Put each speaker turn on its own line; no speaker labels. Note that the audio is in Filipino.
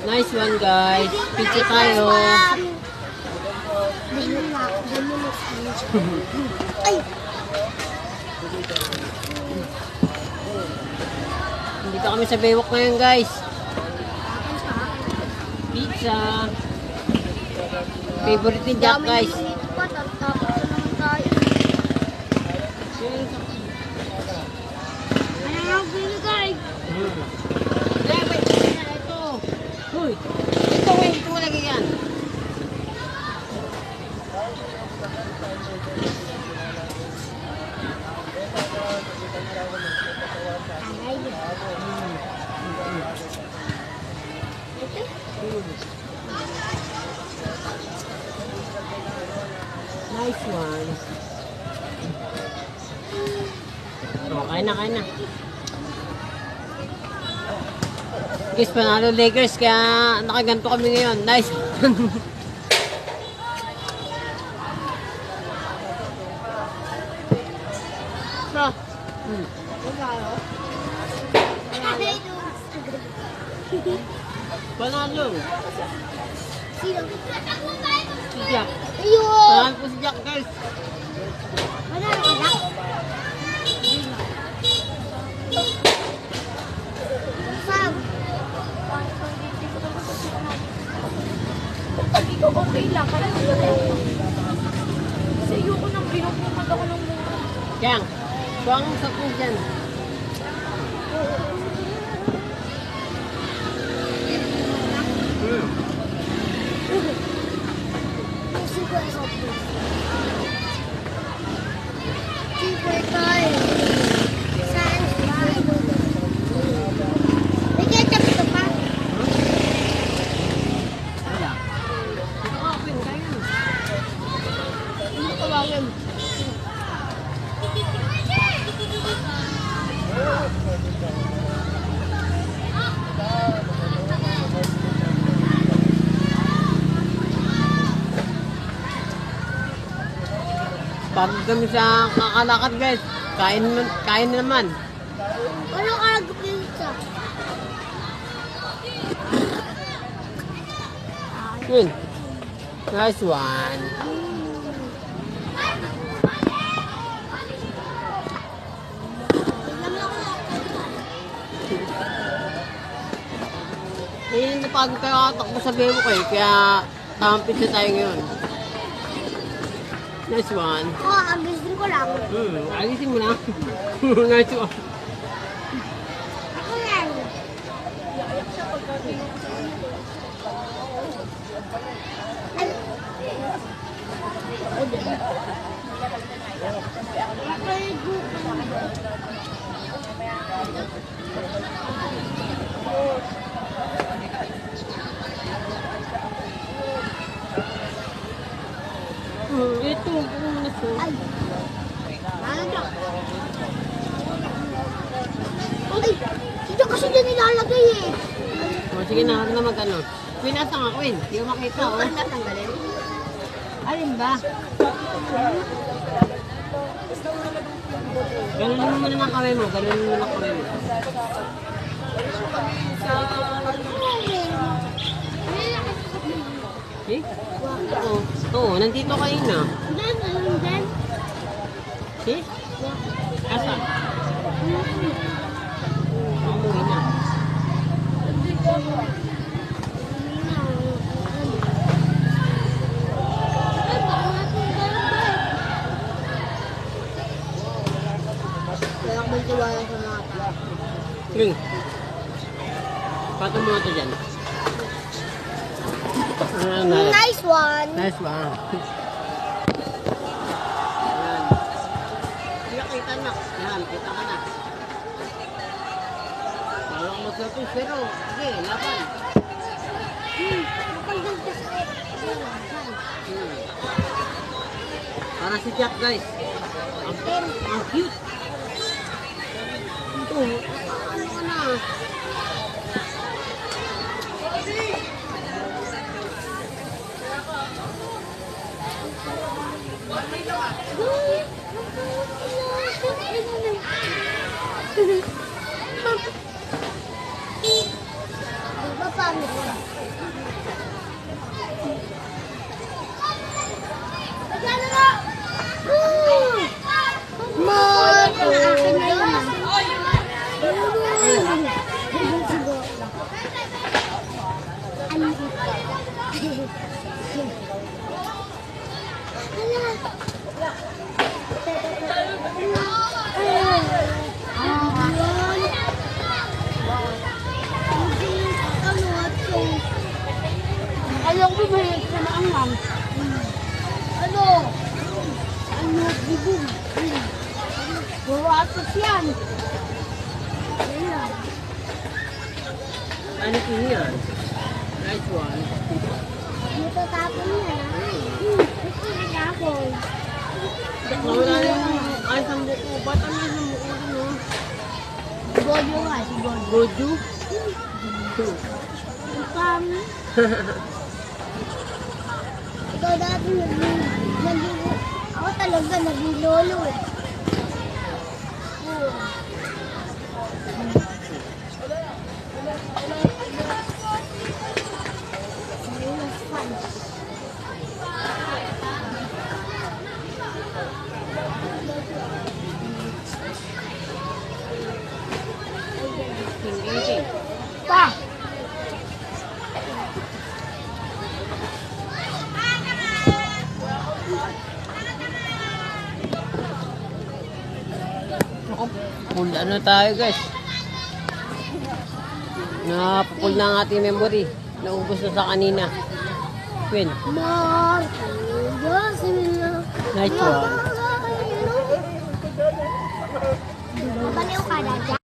Nice one, guys. Pizza tayo.
Ay!
Dito kami sa Baywalk ngayon, guys. Pizza. Favorite ni Jack, guys. Uy, ito mo lagi yan. Nice one. Oh, kain na, kain na. Guys, panalo Lakers kaya nakaganto kami ngayon. Nice. Panalo.
Sino?
Si Jack.
Ayun!
Panalo po si Jack, guys.
Manalo ka na? Sam!
Sabi ko, okay lang. Kaya kasi ayoko nang binukbukan ako ng mura.
Yang, buwang sa po dyan.
Super toy. Sans Bible. May ketchup ito pa.
Wala. Open, kayo.
Ano tawagin?
Pagod kami sa kakalakad, guys. Kain na naman.
Ano ka nag-pizza?
Yun. Nice one. Eh, napagod tayo katakbo sa bebo ko eh. Kaya tamang pizza tayo ngayon. Nice one.
Agisin ko lang.
Alisin mo na. Nice one.
Ako yan.
Ito, pumunta siya.
Ay. Ano to? Ay, dito kasi dyan nilalagay eh.
O, sige na, huwag na mag-ano. Pinasang ako eh. Hindi ko makita. Oh.
Natanggalin.
Alin ba? Ganun mo muna ng kamay mo. Ganun mo muna ng kamay mo. Eh? Oo, nandito kayo na.
Then, and then,
Eh? Asan? Umuwi na.
Kaya ako magtiwala sa mga tao.
Sige. Patong mo ito dyan.
Nice one!
Nice one. Yan. Sige, kita na. Yan, kita ka na. Parang mag-lapin, pero sige, laban. Para si Jack, guys. Ang cute. Ito, ano ka na?
Mapangit ka. Magkano na?
Ayaw ko ba yung sinaangan?
Ano? Ano? Bibig.
Puro asos yan.
Ano po yan? Nice one.
Dito tapon yan. Gusto niya ako.
Wala na yung ay sa buko. Ba't ang yung buko no?
Gojo nga, si Gojo.
Goju?
Kami. Ikaw dati nag-lolo. Ako talaga nag-lolo eh. Oo.
Hindi.
Pa!
Full ano tayo guys. Napupul na ang ating memory. Naubos na sa kanina. Queen.
Marco,
Nice one.